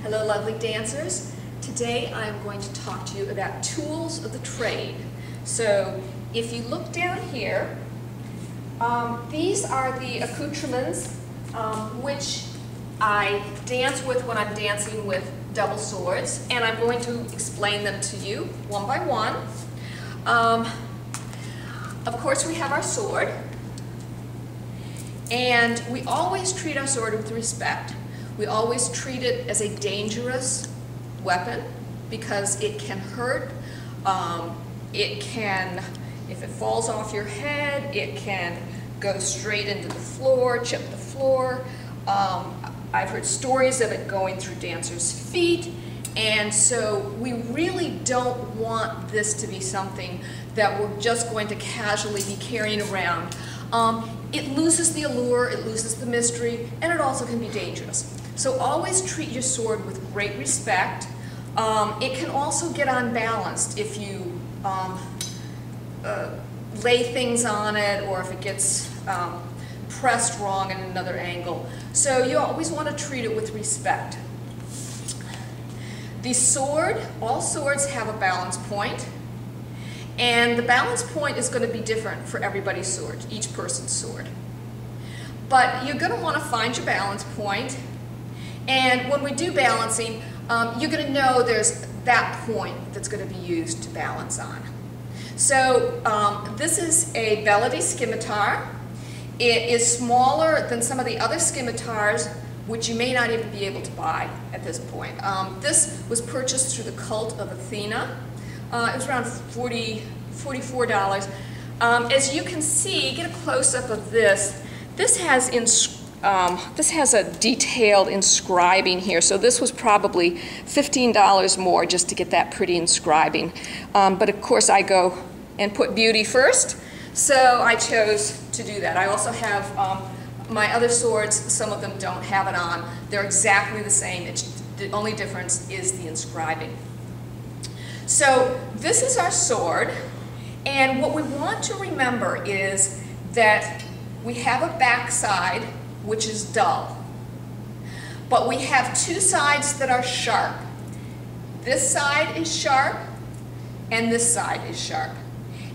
Hello lovely dancers. Today I'm going to talk to you about tools of the trade. So if you look down here, these are the accoutrements which I dance with when I'm dancing with double swords, and I'm going to explain them to you one by one. Of course we have our sword, and we always treat our sword with respect. We always treat it as a dangerous weapon because it can hurt. It can, if it falls off your head, it can go straight into the floor, chip the floor. I've heard stories of it going through dancers' feet, and so we really don't want this to be something that we're just going to casually be carrying around. It loses the allure, it loses the mystery, and it also can be dangerous. So always treat your sword with great respect. It can also get unbalanced if you lay things on it, or if it gets pressed wrong in another angle. So you always want to treat it with respect. The sword, all swords have a balance point, and the balance point is going to be different for everybody's sword, each person's sword. But you're going to want to find your balance point, and when we do balancing, you're going to know there's that point that's going to be used to balance on. So this is a Bellady scimitar. It is smaller than some of the other scimitars, which you may not even be able to buy at this point. This was purchased through the Cult of Athena. It was around $44. As you can see, get a close-up of this. This has a detailed inscribing here, so this was probably $15 more just to get that pretty inscribing. But of course I go and put beauty first, so I chose to do that. I also have my other swords, some of them don't have it on. They're exactly the same, the only difference is the inscribing. So this is our sword, and what we want to remember is that we have a back side which is dull, but we have two sides that are sharp. This side is sharp and this side is sharp,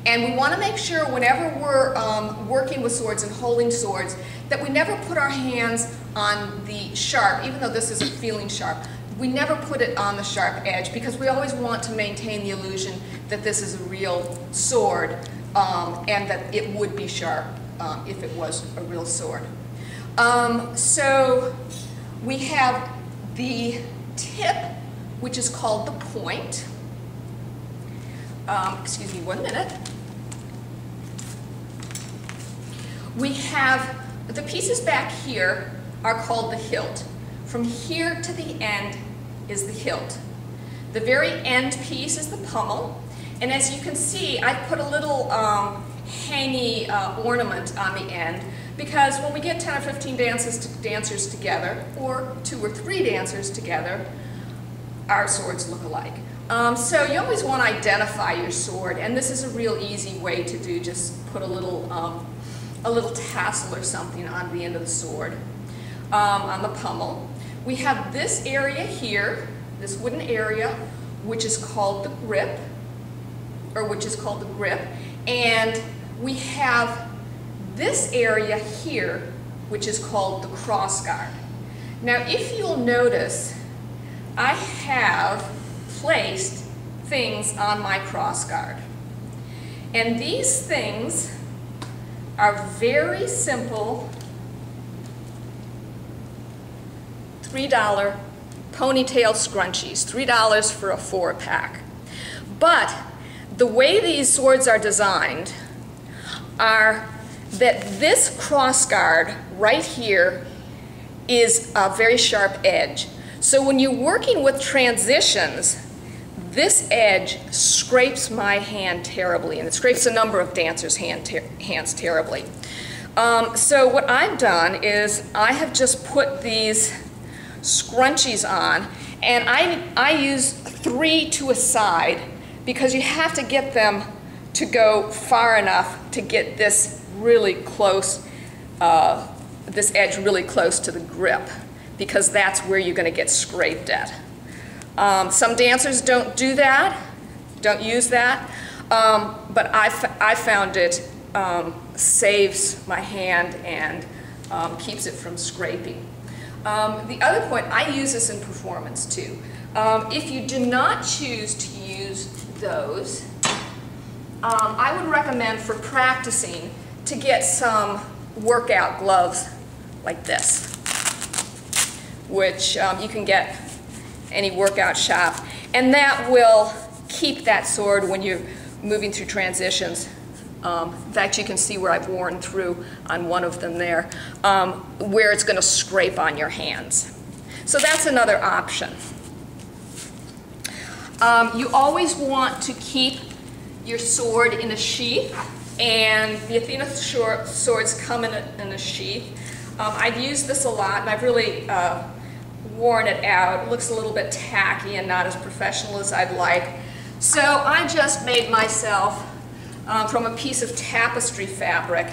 and we want to make sure whenever we're working with swords and holding swords that we never put our hands on the sharp, even though this isn't feeling sharp. We never put it on the sharp edge because we always want to maintain the illusion that this is a real sword and that it would be sharp if it was a real sword. So we have the tip, which is called the point. Excuse me 1 minute. We have the pieces back here are called the hilt. From here to the end is the hilt. The very end piece is the pommel, and as you can see, I put a little hangy ornament on the end, because when we get 10 or 15 dancers together, or 2 or 3 dancers together, our swords look alike. So you always want to identify your sword, and this is a real easy way to do. Just put a little tassel or something on the end of the sword, on the pommel. We have this area here, this wooden area, which is called the grip, and we have this area here, which is called the crossguard. Now, if you'll notice, I have placed things on my crossguard, and these things are very simple $3 ponytail scrunchies, $3 for a 4-pack. But the way these swords are designed are that this crossguard right here is a very sharp edge. So when you're working with transitions, this edge scrapes my hand terribly, and it scrapes a number of dancers' hands terribly. So what I've done is I have just put these scrunchies on, and I use 3 to a side because you have to get them to go far enough to get this really close, this edge really close to the grip. because that's where you're going to get scraped at. Some dancers don't do that, don't use that, but I found it saves my hand and keeps it from scraping. The other point, I use this in performance too. If you do not choose to use those, I would recommend for practicing to get some workout gloves like this, which you can get any workout shop, and that will keep that sword when you're moving through transitions. In fact, you can see where I've worn through on one of them there, where it's going to scrape on your hands. So that's another option. You always want to keep your sword in a sheath, and the Athena swords come in a sheath. I've used this a lot, and I've really worn it out. It looks a little bit tacky and not as professional as I'd like. So I just made myself, from a piece of tapestry fabric,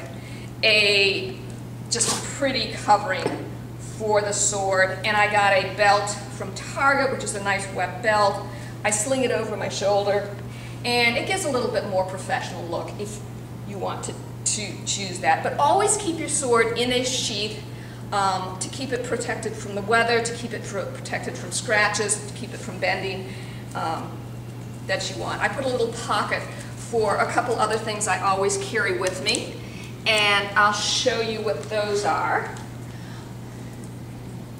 just a pretty covering for the sword, and I got a belt from Target, which is a nice web belt. I sling it over my shoulder, and it gives a little bit more professional look if you want to choose that. But always keep your sword in a sheath to keep it protected from the weather, to keep it protected from scratches, to keep it from bending that you want. I put a little pocket for a couple other things I always carry with me, and I'll show you what those are.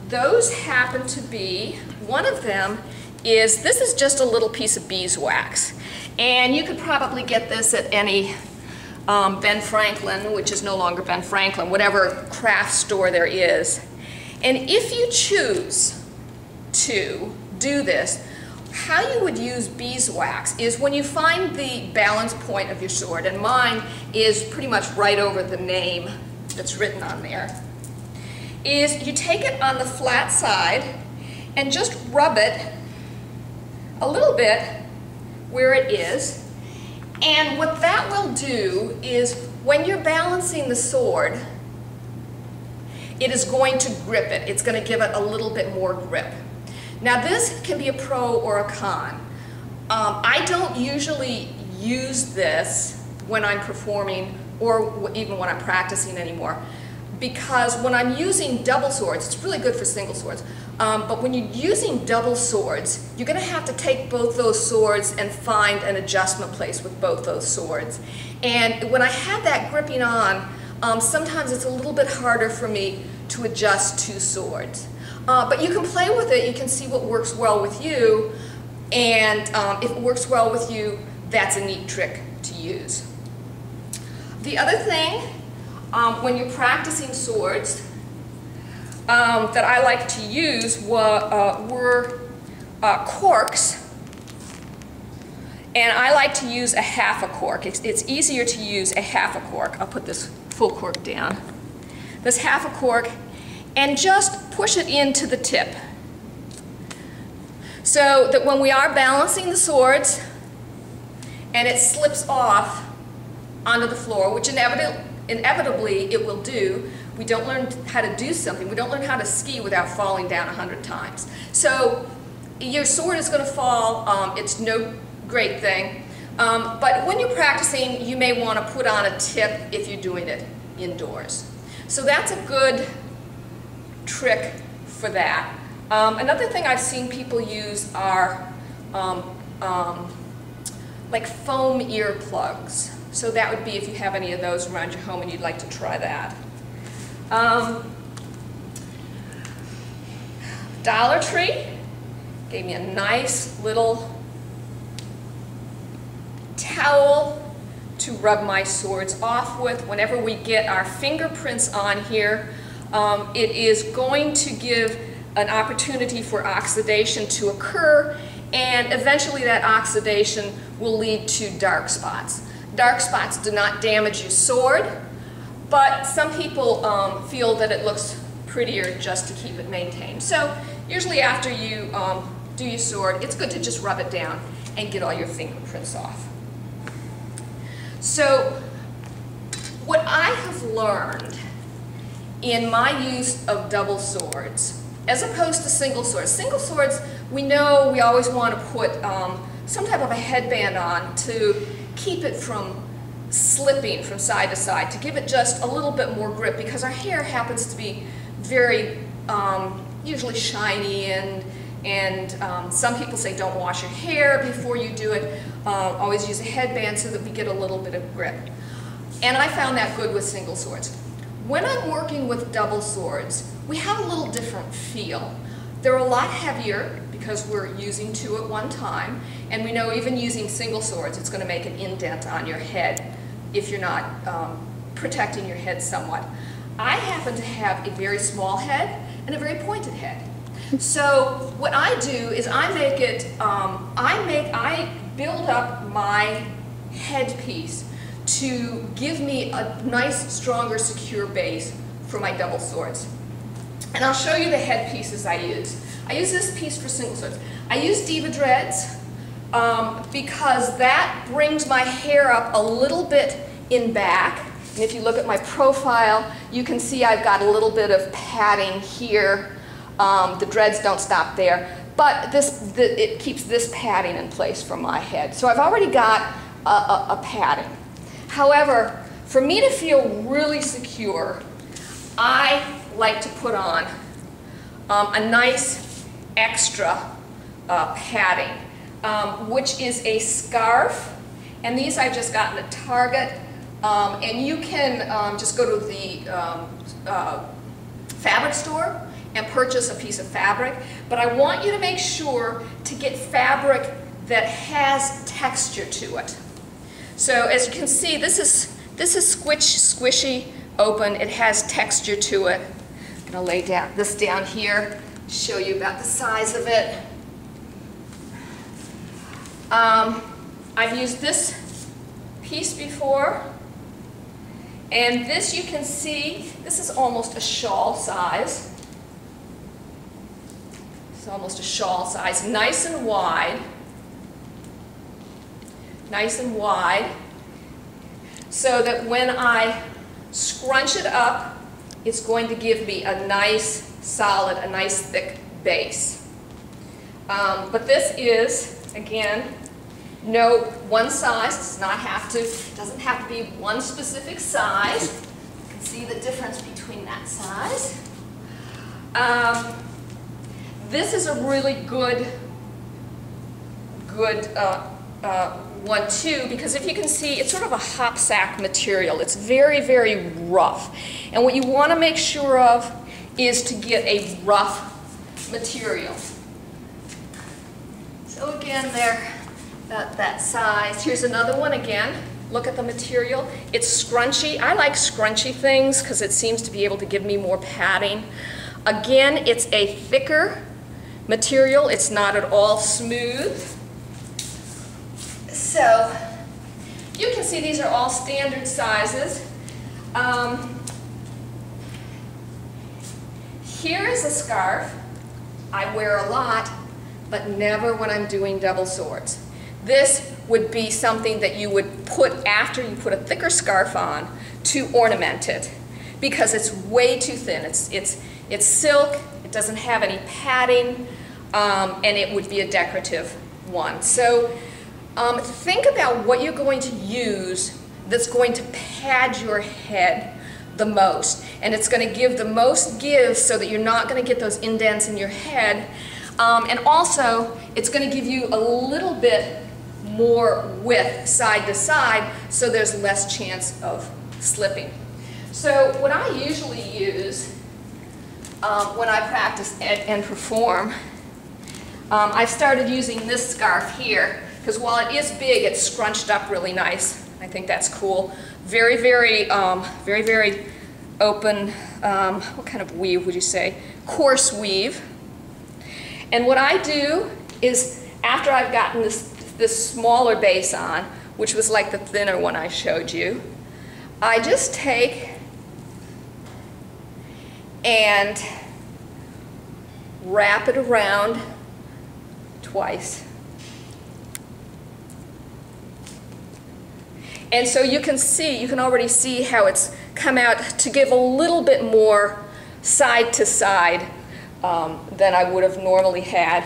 Those happen to be, one of them is, this is just a little piece of beeswax, and you could probably get this at any Ben Franklin, which is no longer Ben Franklin, whatever craft store there is. And if you choose to do this, how you would use beeswax is when you find the balance point of your sword, and mine is pretty much right over the name that's written on there, is you take it on the flat side and just rub it a little bit where it is. And what that will do is when you're balancing the sword, it is going to grip it. It's going to give it a little bit more grip. Now this can be a pro or a con. I don't usually use this when I'm performing or even when I'm practicing anymore, because when I'm using double swords, it's really good for single swords, but when you're using double swords, you're going to have to take both those swords and find an adjustment place with both those swords. And when I have that gripping on, sometimes it's a little bit harder for me to adjust two swords. But you can play with it, you can see what works well with you, and if it works well with you, that's a neat trick to use. The other thing, when you're practicing swords, that I like to use were corks, and I like to use a half a cork. It's easier to use a half a cork. I'll put this full cork down. This half a cork, and just push it into the tip, so that when we are balancing the swords and it slips off onto the floor, which inevitably it will do, we don't learn how to do something. We don't learn how to ski without falling down 100 times. So your sword is going to fall. It's no great thing. But when you're practicing, you may want to put on a tip if you're doing it indoors. So that's a good trick for that. Another thing I've seen people use are like foam earplugs. So that would be if you have any of those around your home and you'd like to try that. Dollar Tree gave me a nice little towel to rub my swords off with. Whenever we get our fingerprints on here, it is going to give an opportunity for oxidation to occur, and eventually that oxidation will lead to dark spots. Dark spots do not damage your sword, but some people feel that it looks prettier just to keep it maintained. So usually after you do your sword, it's good to just rub it down and get all your fingerprints off. So what I have learned in my use of double swords as opposed to single swords. Single swords, we know we always want to put some type of a headband on to keep it from slipping from side to side, to give it just a little bit more grip, because our hair happens to be very usually shiny, and some people say don't wash your hair before you do it. Always use a headband so that we get a little bit of grip. And I found that good with single swords. When I'm working with double swords, we have a little different feel. They're a lot heavier because we're using two at one time, and we know even using single swords, it's going to make an indent on your head if you're not protecting your head somewhat. I happen to have a very small head and a very pointed head. So what I do is I make it, I build up my headpiece to give me a nice, stronger, secure base for my double swords. And I'll show you the headpieces I use. I use this piece for single swords. I use Diva Dreads because that brings my hair up a little bit in back. And if you look at my profile, you can see I've got a little bit of padding here. The dreads don't stop there, but it keeps this padding in place for my head. So I've already got a padding. However, for me to feel really secure, I like to put on a nice extra padding, which is a scarf. And these I've just gotten at Target. And you can just go to the fabric store and purchase a piece of fabric. But I want you to make sure to get fabric that has texture to it. So as you can see, this is squishy, open. It has texture to it. I'm going to lay this down here, show you about the size of it. I've used this piece before, and this, you can see, this is almost a shawl size. It's almost a shawl size, nice and wide. Nice and wide, so that when I scrunch it up, it's going to give me a nice, solid, a nice thick base. But this is, again, no one size. Doesn't have to be one specific size. You can see the difference between that size. This is a really good one too, because if you can see, it's sort of a hop sack material. It's very, very rough. And what you want to make sure of is to get a rough material. So again, they're about that size. Here's another one again. Look at the material. It's scrunchy. I like scrunchy things because it seems to be able to give me more padding. Again, it's a thicker material. It's not at all smooth. So you can see these are all standard sizes. Here is a scarf I wear a lot, but never when I'm doing double swords. This would be something that you would put after you put a thicker scarf on to ornament it, because it's way too thin. It's silk, it doesn't have any padding, and it would be a decorative one. So think about what you're going to use that's going to pad your head the most, and it's going to give the most give so that you're not going to get those indents in your head, and also it's going to give you a little bit more width side to side so there's less chance of slipping. So what I usually use when I practice and perform, I've started using this scarf here, because while it is big, it's scrunched up really nice. I think that's cool. Very, very, very, very open, what kind of weave would you say? Coarse weave. And what I do is, after I've gotten this smaller base on, which was like the thinner one I showed you, I just take and wrap it around twice. And so you can see, you can already see how it's come out to give a little bit more side to side than I would have normally had.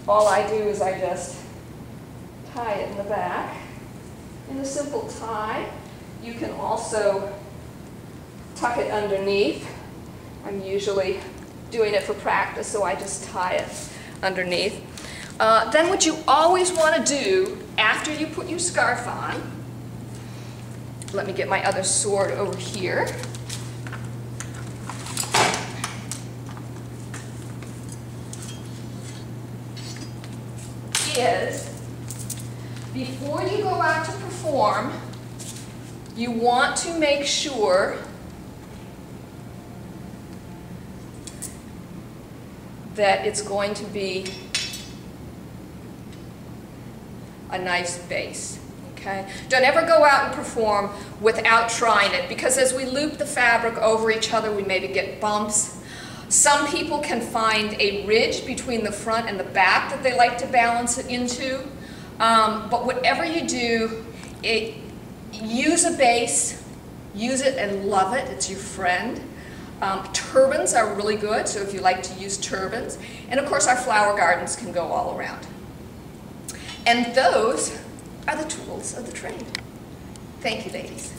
All I do is I just tie it in the back in a simple tie. You can also tuck it underneath. I'm usually doing it for practice, so I just tie it underneath. Then what you always want to do after you put your scarf on, let me get my other sword over here. Is before you go out to perform, you want to make sure that it's going to be a nice base. Okay? Don't ever go out and perform without trying it, because as we loop the fabric over each other, we maybe get bumps. Some people can find a ridge between the front and the back that they like to balance it into. But whatever you do, use a base, use it and love it. It's your friend. Turbans are really good, so if you like to use turbans. And of course our flower gardens can go all around. And those are the tools of the trade. Thank you, ladies.